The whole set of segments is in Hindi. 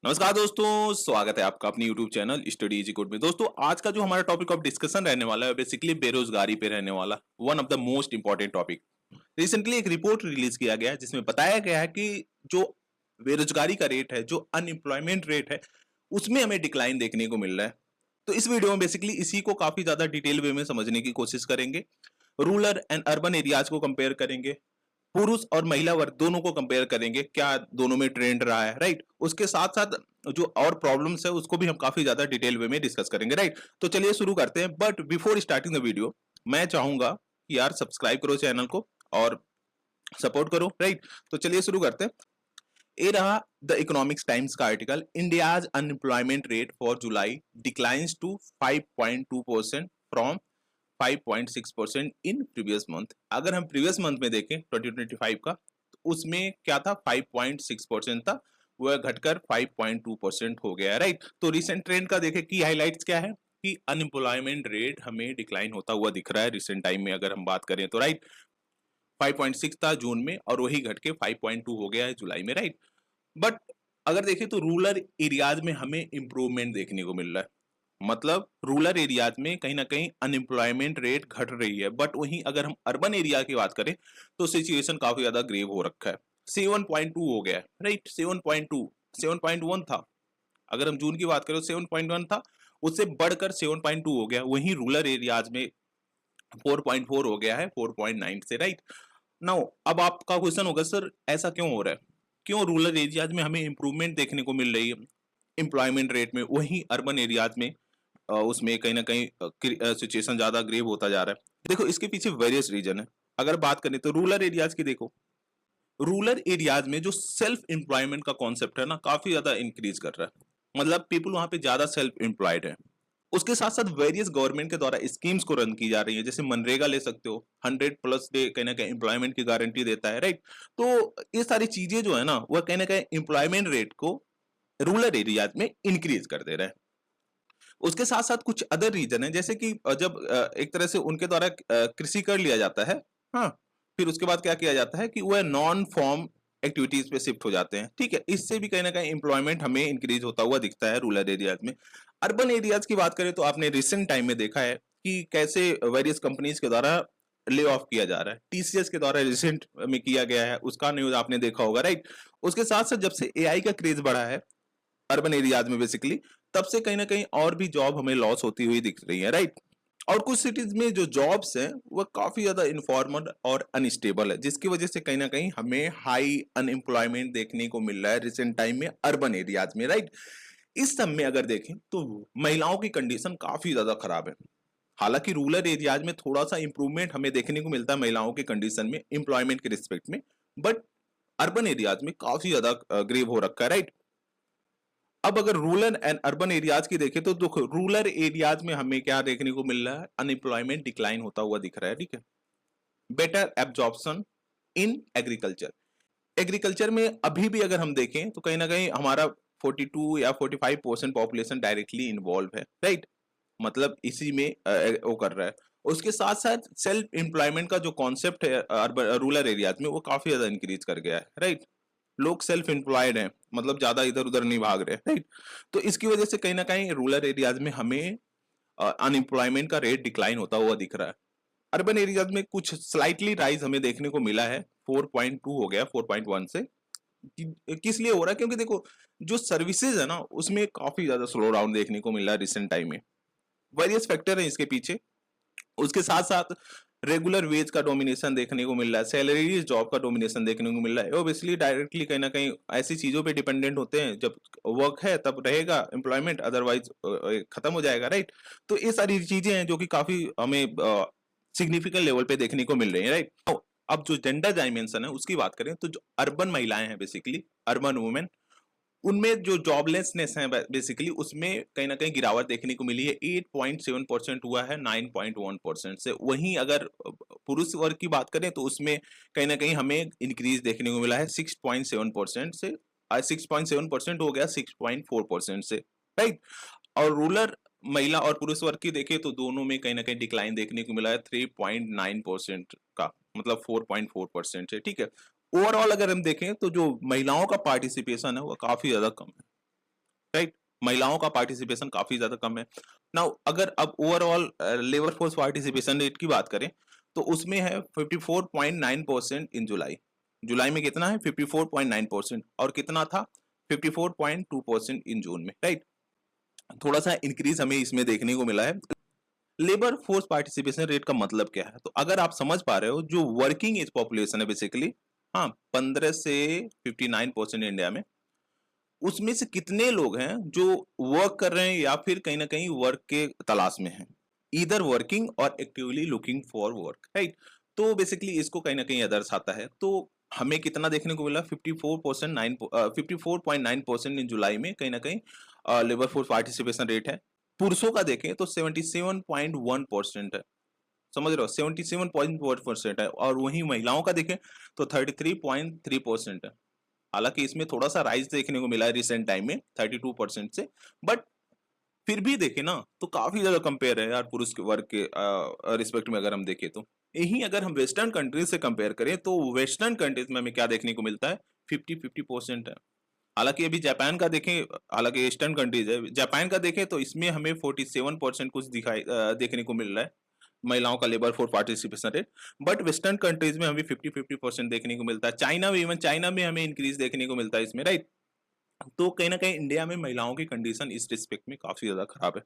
नमस्कार दोस्तों, स्वागत है आपका अपनी YouTube channel study easy code में। दोस्तों, आज का जो हमारा टॉपिक ऑफ डिस्कशन रहने वाला है बेसिकली बेरोजगारी पे रहने वाला, one of the most important topic. Recently एक रिपोर्ट रिलीज किया गया है जिसमें बताया गया है कि जो बेरोजगारी का रेट है, जो अनएम्प्लॉयमेंट रेट है, उसमें हमें डिक्लाइन देखने को मिल रहा है। तो इस वीडियो में बेसिकली इसी को काफी ज्यादा डिटेल वे में समझने की कोशिश करेंगे। रूरल एंड अर्बन एरियाज को कंपेयर करेंगे, पुरुष और महिला वर्ग दोनों को कंपेयर करेंगे, क्या दोनों में ट्रेंड रहा है, राइट। उसके साथ साथ जो और प्रॉब्लम्स है उसको भी हम काफी ज्यादा डिटेल वे में डिस्कस करेंगे, राइट। तो चलिए शुरू करते हैं, but before starting the video मैं चाहूंगा कि यार सब्सक्राइब करो चैनल को और सपोर्ट करो, राइट। तो चलिए शुरू करते हैं। ये रहा द इकोनॉमिक्स टाइम्स का article, India's unemployment rate for July declines to 5.2% from 5.6% in previous month. अगर हम प्रीवियस मंथ में देखें 2025 का, तो उसमें क्या था, 5.6% था, वह घटकर 5.2% हो गया, राइट। तो रिसेंट ट्रेंड का देखें की हाइलाइट्स क्या है कि अनएम्प्लॉयमेंट रेट हमें डिक्लाइन होता हुआ दिख रहा है रिसेंट टाइम में, अगर हम बात करें तो, राइट। 5.6 था जून में और वही घट के 5.2 हो गया है जुलाई में, राइट। बट अगर देखें तो रूरल एरियाज में हमें इंप्रूवमेंट देखने को मिल रहा है। मतलब रूरल एरियाज में कहीं ना कहीं अनएम्प्लॉयमेंट रेट घट रही है, बट वहीं अगर हम अर्बन एरिया की बात करें तो सिचुएशन काफी ज्यादा ग्रेव हो रखा है। 7.2 हो गया है, राइट। 7.2, 7.1 था, अगर हम जून की बात करें तो 7.1 था, उससे बढ़कर 7.2 हो गया। वहीं रूरल एरियाज में 4.4 हो गया है 4.9 से, राइट। नाउ अब आपका क्वेश्चन होगा, सर ऐसा क्यों हो रहा है, क्यों रूरल एरियाज में हमें इंप्रूवमेंट देखने को मिल रही है एम्प्लॉयमेंट रेट में, वहीं अर्बन एरियाज में उसमें कहीं ना कहीं सिचुएशन ज्यादा ग्रेव होता जा रहा है। देखो इसके पीछे वेरियस रीजन है। अगर बात करें तो रूरल एरियाज की, देखो रूरल एरियाज में जो सेल्फ एम्प्लॉयमेंट का कॉन्सेप्ट है ना, काफी ज्यादा इंक्रीज कर रहा है। मतलब पीपल वहां पे ज्यादा सेल्फ एम्प्लॉयड है। उसके साथ साथ वेरियस गवर्नमेंट के द्वारा स्कीम्स को रन की जा रही है, जैसे मनरेगा ले सकते हो, 100+ डे कहीं ना कहीं एम्प्लॉयमेंट की गारंटी देता है, राइट। तो ये सारी चीजें जो है ना, वह कहीं ना कहीं एम्प्लॉयमेंट रेट को रूरल एरियाज में इंक्रीज कर दे रहे हैं। उसके साथ साथ कुछ अदर रीजन है, जैसे कि जब एक तरह से उनके द्वारा कृषि कर लिया जाता है, हाँ, फिर उसके बाद क्या किया जाता है कि वह नॉन फॉर्म एक्टिविटीज पे शिफ्ट हो जाते हैं, ठीक है। इससे भी कहीं ना कहीं एम्प्लॉयमेंट हमें इंक्रीज होता हुआ दिखता है रूरल एरियाज में। अर्बन एरियाज की बात करें तो आपने रिसेंट टाइम में देखा है कि कैसे वेरियस कंपनीज के द्वारा ले ऑफ किया जा रहा है। टीसीएस के द्वारा रिसेंट में किया गया है, उसका न्यूज आपने देखा होगा, राइट। उसके साथ साथ जब से एआई का क्रेज बढ़ा है अर्बन एरियाज में बेसिकली, तब से कहीं ना कहीं और भी जॉब हमें लॉस होती हुई दिख रही है, राइट। और कुछ सिटीज में जो जॉब्स हैं वह काफी ज्यादा इनफॉर्मल और अनस्टेबल है, जिसकी वजह से कहीं ना कहीं हमें हाई अनएम्प्लॉयमेंट देखने को मिल रहा है रिसेंट टाइम में अर्बन एरियाज में, राइट। इस सब में अगर देखें तो महिलाओं की कंडीशन काफी ज्यादा खराब है। हालांकि रूरल एरियाज में थोड़ा सा इंप्रूवमेंट हमें देखने को मिलता है महिलाओं की कंडीशन में एम्प्लॉयमेंट के रिस्पेक्ट में, बट अर्बन एरियाज में काफी ज्यादा ग्रेव हो रखा है, राइट। अब अगर रूरल एंड अर्बन एरियाज की देखें तो रूरल एरियाज में हमें क्या देखने को मिल रहा है, अनएम्प्लॉयमेंट डिक्लाइन होता हुआ दिख रहा है, ठीक है। Better absorption in agriculture, agriculture में अभी भी अगर हम देखें तो कहीं ना कहीं हमारा 42 या 45% पॉपुलेशन डायरेक्टली इन्वॉल्व है, राइट। मतलब इसी में वो कर रहा है। उसके साथ साथ सेल्फ एम्प्लॉयमेंट का जो कॉन्सेप्ट है रूरल एरियाज में, वो काफी ज्यादा इंक्रीज कर गया है, राइट। लोग सेल्फ एम्प्लॉयड हैं, मतलब ज्यादा इधर उधर नहीं भाग रहे, राइट। तो इसकी वजह से कहीं ना कहीं रूरल एरियाज में हमें अनएम्प्लॉयमेंट का रेट डिक्लाइन होता हुआ दिख रहा है। अर्बन एरियाज में कुछ स्लाइटली राइज हमें देखने को मिला है, 4.2 हो गया 4.1 से। किस लिए हो रहा है, क्योंकि देखो जो सर्विसेज है ना, उसमें काफी ज्यादा स्लो डाउन देखने को मिल रहा है रिसेंट टाइम में। वेरियस फैक्टर है इसके पीछे। उसके साथ साथ रेगुलर वेज का डोमिनेशन देखने को मिल रहा है, सैलरी जॉब का डोमिनेशन देखने को मिल रहा है। ओबियसली डायरेक्टली कहीं ना कहीं ऐसी चीजों पे डिपेंडेंट होते हैं, जब वर्क है तब रहेगा एम्प्लॉयमेंट, अदरवाइज खत्म हो जाएगा, राइट। तो ये सारी चीजें हैं जो कि काफी हमें सिग्निफिकेंट लेवल पे देखने को मिल रही है, राइट। अब जो जेंडर डायमेंशन है उसकी बात करें तो जो अर्बन महिलाएं हैं बेसिकली, अर्बन वुमेन, उनमें जो जॉबलेसनेस है बेसिकली उसमें कहीं ना कहीं गिरावट देखने को मिली है। 8.7% हुआ है 9.1% से। वहीं अगर पुरुष वर्ग की बात करें तो उसमें कहीं ना कहीं हमें इंक्रीज देखने को मिला है 6.7% से, 6.7% हो गया 6.4% से, राइट। और रूरल महिला और पुरुष वर्ग की देखें तो दोनों में कहीं ना कहीं डिक्लाइन देखने को मिला है 3.9% का, मतलब 4.4% से, ठीक है। ओवरऑल अगर हम देखें तो जो महिलाओं का पार्टिसिपेशन है वो काफी ज्यादा कम है। राइट। महिलाओं का पार्टिसिपेशन काफी ज्यादा कम है। नाउ अगर अब overall labour force participation rate की बात करें तो उसमें है 54.9% इन जुलाई। जुलाई में कितना है? 54.9%। और कितना था? 54.2% इन जून में, राइट। थोड़ा सा इंक्रीज हमें इसमें देखने को मिला है। लेबर फोर्स पार्टिसिपेशन रेट का मतलब क्या है? तो अगर आप समझ पा रहे हो, जो वर्किंग एज पॉपुलेशन है बेसिकली, हाँ, 15 से 59% इंडिया में, उसमें से कितने लोग हैं जो वर्क कर रहे हैं या फिर कहीं ना कहीं वर्क के तलाश में हैं, इधर वर्किंग और actively looking for work, right. तो बेसिकली इसको कहीं ना कहीं दर्शाता है। तो हमें कितना देखने को मिला? 54.9% इन जुलाई में कहीं ना कहीं लेबर फोर्स पार्टिसिपेशन रेट है। पुरुषों का देखें तो 77.1% है। समझ रहे हो? 77.1% है। और वहीं महिलाओं का देखें तो 33.3% है। हालांकि इसमें थोड़ा सा राइज देखने को मिला है रिसेंट टाइम में 32% से, बट फिर भी देखें ना तो काफी ज्यादा कंपेयर है यार पुरुष के वर्ग के रिस्पेक्ट में। अगर हम देखें तो यही अगर हम वेस्टर्न कंट्रीज से कंपेयर करें तो वेस्टर्न कंट्रीज में हमें क्या देखने को मिलता है? 50-50% है। हालांकि अभी जापान का देखें, हालांकि ईस्टर्न कंट्रीज है, जापान का देखें तो इसमें हमें 47% कुछ देखने को मिल रहा है महिलाओं का labour force participation rate. But western countries में हमें 50-50% देखने को मिलता है। चाइना में, इवन चाइना में हमें इंक्रीज देखने को मिलता है इसमें, राइट। तो कहीं ना कहीं इंडिया में महिलाओं की कंडीशन इस रिस्पेक्ट में काफी ज्यादा खराब है।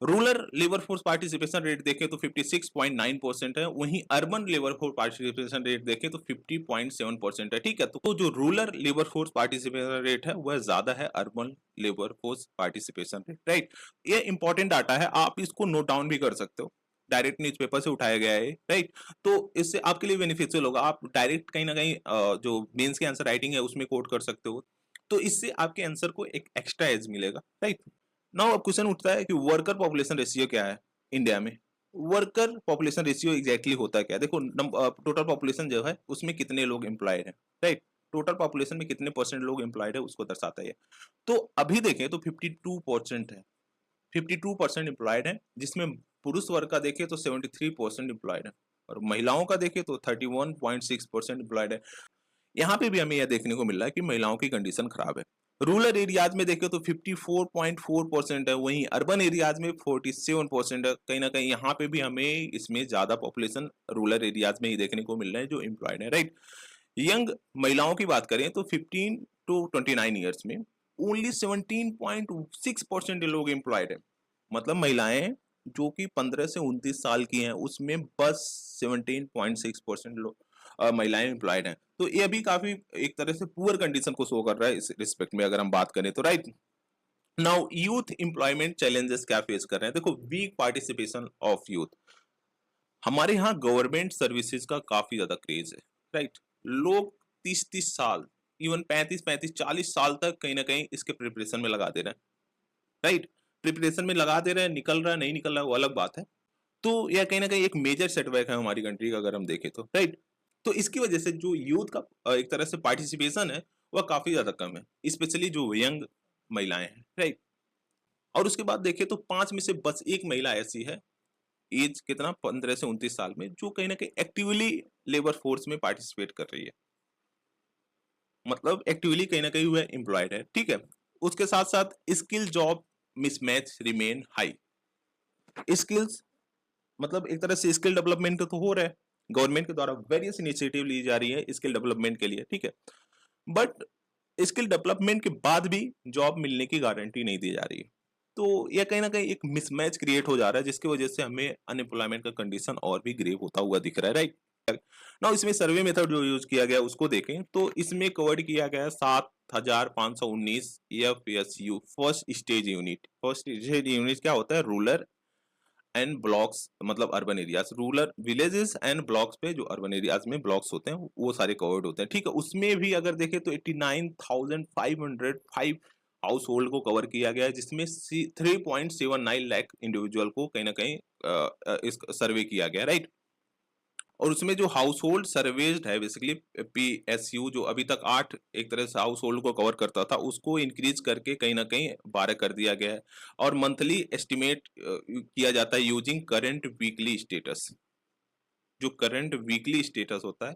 Rural labour force participation rate देखें तो 56.9% है। वहीं urban labour force participation rate देखें तो 50.7% है। ठीक है, तो जो rural labour force participation rate है वह ज्यादा है urban labour force participation rate, right. ये इंपॉर्टेंट डाटा है, आप इसको नोट डाउन भी कर सकते हो। डायरेक्ट न्यूज़पेपर से उठाया गया है, राइट। तो इससे आपके लिए बेनिफिशियल होगा। आप डायरेक्ट कहीं ना कहीं जो मेंस की आंसर राइटिंग है उसमें कोट कर सकते हो। तो इससे आपके आंसर को एक एक्स्ट्रा एज मिलेगा, राइट। नाउ अब क्वेश्चन उठता है कि वर्कर पॉपुलेशन रेशियो क्या है इंडिया में? वर्कर पॉपुलेशन रेशियो एग्जैक्टली होता है क्या? देखो, टोटल पॉपुलेशन जो है उसमें कितने लोग एम्प्लॉयड हैं, राइट। टोटल पॉपुलेशन में कितने परसेंट लोग एम्प्लॉयड है उसको दर्शाता है ये। तो अभी देखें तो 52% है। 52% एम्प्लॉयड है, जिसमें पुरुष वर्ग का देखें तो 73% एम्प्लॉयड है, और महिलाओं का देखें तो 31.6% एम्प्लॉयड है। यहाँ पे भी हमें यह देखने को मिल रहा है कि महिलाओं की कंडीशन खराब है। रूरल एरियाज में देखें तो 54.4% है, वहीं अर्बन एरियाज में 47% है। कहीं ना कहीं यहाँ पे भी हमें इसमें ज्यादा पॉपुलेशन रूरल एरियाज में ही देखने को मिल रहा है जो एम्प्लॉयड है, राइट। यंग महिलाओं की बात करें तो 15 to 29 ईयर्स में ओनली 17.6% लोग एम्प्लॉयड है। मतलब महिलाएं जो कि 15 से 29 साल की हैं उसमें बस 17.6% लोग महिलाएं एम्प्लॉयड हैं। तो ये अभी काफी एक तरह से पुअर कंडीशन को शो कर रहा है इस रिस्पेक्ट में अगर हम बात करें तो, right. Now youth employment challenges क्या फेस कर रहे हैं? देखो, वीक पार्टिसिपेशन ऑफ यूथ। हमारे यहाँ गवर्नमेंट सर्विसेज का काफी ज्यादा क्रेज है, राइट। लोग 30-30 साल, इवन 35-35-40 साल तक कहीं ना कहीं इसके प्रिपरेशन में लगा दे रहे हैं, राइट। प्रिपरेशन में लगा दे रहे हैं, निकल रहा है नहीं निकल रहा है वो अलग बात है। तो यह कहीं ना कहीं एक मेजर सेटबैक है हमारी कंट्री का अगर हम देखें तो, राइट। तो इसकी वजह से जो यूथ का एक तरह से पार्टिसिपेशन है वह काफी ज्यादा कम है, स्पेशली जो यंग महिलाएं हैं, राइट। और उसके बाद देखें तो 5 में से बस एक महिला ऐसी है, एज कितना, 15 से 29 साल में, जो कहीं ना कहीं एक्टिवली लेबर फोर्स में पार्टिसिपेट कर रही है। मतलब एक्टिवली कहीं ना कहीं वह एम्प्लॉयड है, ठीक है। उसके साथ साथ skill job mismatch remain high. Skills मतलब एक तरह से स्किल डेवलपमेंट तो हो रहा है, गवर्नमेंट के द्वारा वेरियस इनिशिएटिव ली जा रही है स्किल डेवलपमेंट के लिए, ठीक है। बट स्किल डेवलपमेंट के बाद भी जॉब मिलने की गारंटी नहीं दी जा रही है। तो यह कहीं ना कहीं एक मिसमैच क्रिएट हो जा रहा है, जिसकी वजह से हमें अनएम्प्लॉयमेंट का कंडीशन और भी ग्रेव होता हुआ दिख रहा है, राइट। ना इसमें सर्वे मेथड जो यूज किया गया उसको देखें तो इसमें कवर्ड किया गया 7,519 FSU, first stage unit. First stage unit क्या होता है? रूरल एंड ब्लॉक्स, मतलब urban areas, rural villages and blocks पे जो अर्बन एरियाज में ब्लॉक्स होते हैं वो सारे कवर्ड होते हैं, ठीक है। उसमें भी अगर देखें तो 89,505 हाउस होल्ड को कवर किया गया है, जिसमें 3.79 लाख इंडिविजुअल को कहीं ना कहीं इस सर्वे किया गया, राइट। और उसमें जो हाउस होल्ड सर्वेस्ड है बेसिकली PSU, जो अभी तक 8 एक तरह से हाउस होल्ड को कवर करता था, उसको इंक्रीज करके कहीं ना कहीं 12 कर दिया गया है। और मंथली एस्टिमेट किया जाता है यूजिंग करंट वीकली स्टेटस। जो करंट वीकली स्टेटस होता है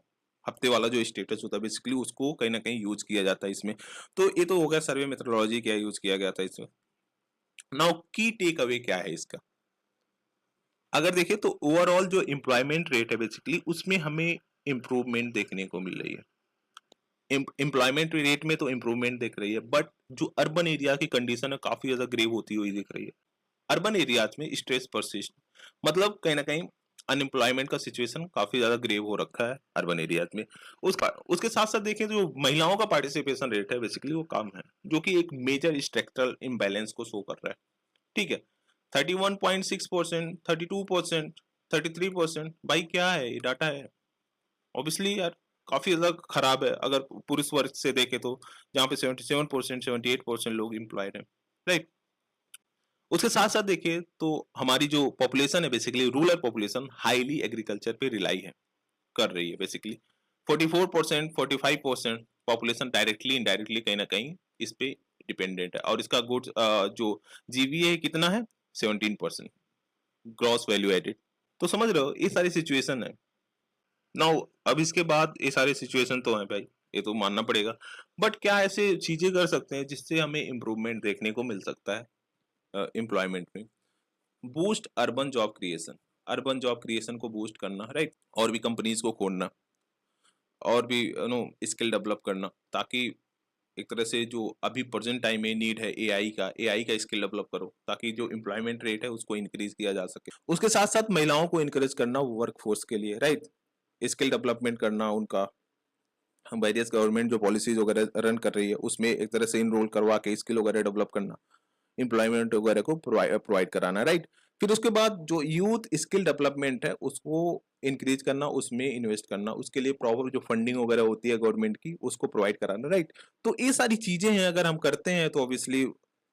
हफ्ते वाला जो स्टेटस होता है बेसिकली उसको कहीं ना कहीं यूज किया जाता है इसमें। तो ये तो हो गया सर्वे मेथोडोलॉजी क्या यूज किया गया था इसमें। नाउ की टेक अवे क्या है इसका, अगर देखें तो ओवरऑल जो एम्प्लॉयमेंट रेट है बेसिकली उसमें हमें इम्प्रूवमेंट देखने को मिल रही है। एम्प्लॉयमेंट रेट में तो इम्प्रूवमेंट दिख रही है, बट जो अर्बन एरिया की कंडीशन है काफी ज्यादा ग्रेव होती हुई दिख रही है। अर्बन एरियाज में स्ट्रेस परसिस्ट, मतलब कहीं ना कहीं अनएम्प्लॉयमेंट का सिचुएशन काफी ज्यादा ग्रेव हो रखा है अर्बन एरियाज में। उसके साथ साथ देखें जो महिलाओं का पार्टिसिपेशन रेट है बेसिकली वो कम है, जो कि एक मेजर स्ट्रक्चरल इम्बैलेंस को शो कर रहा है। ठीक है, 31.6%, 32%, 33%, भाई क्या है ये डाटा है ऑब्वियसली यार काफी ज्यादा खराब है अगर पुरुष वर्ग से देखे तो, जहाँ पे 77%, 78% लोग एम्प्लॉयड हैं, राइट। उसके साथ साथ देखिए तो हमारी जो पॉपुलेशन है basically rural population highly agriculture पे रिलाई है कर रही है बेसिकली। 44%, 45% पॉपुलेशन डायरेक्टली इनडायरेक्टली कहीं ना कहीं इस पे डिपेंडेंट है, और इसका गुड्स जो जीवीए कितना है 17% ग्रॉस वैल्यू एडेड। तो समझ रहे हो ये सारी सिचुएशन है। नाउ अब इसके बाद ये सारे सिचुएशन तो हैं भाई, ये तो मानना पड़ेगा, बट क्या ऐसे चीजें कर सकते हैं जिससे हमें इम्प्रूवमेंट देखने को मिल सकता है एम्प्लॉयमेंट में। Boost urban job creation, urban job creation को बूस्ट करना, राइट, और भी कंपनीज को खोलना, और भी नो स्किल डेवलप करना, ताकि एक तरह से जो अभी प्रेजेंट टाइम में नीड है एआई का स्किल डेवलप करो ताकि जो एम्प्लॉयमेंट रेट है उसको इंक्रीज किया जा सके। उसके साथ साथ महिलाओं को इनकरेज करना वर्क फोर्स के लिए, राइट, स्किल डेवलपमेंट करना उनका। हम वेरियस गवर्नमेंट जो पॉलिसीज वगैरह रन कर रही है उसमें एक तरह से इनरोल करवा के स्किल वगैरह डेवलप करना, एम्प्लॉयमेंट वगैरह को प्रोवाइड कराना, राइट। फिर उसके बाद जो यूथ स्किल डेवलपमेंट है उसको इंक्रीज करना, उसमें इन्वेस्ट करना, उसके लिए प्रॉपर जो फंडिंग वगैरह होती है गवर्नमेंट की उसको प्रोवाइड कराना, राइट। तो ये सारी चीजें हैं अगर हम करते हैं तो ऑब्वियसली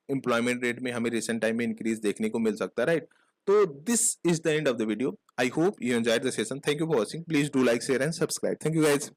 एम्प्लॉयमेंट रेट में हमें रिसेंट टाइम में इंक्रीज देखने को मिल सकता है, राइट। तो this is the end of the video. I hope you enjoyed the session. Thank you for watching. Please do like share and subscribe. Thank you guys.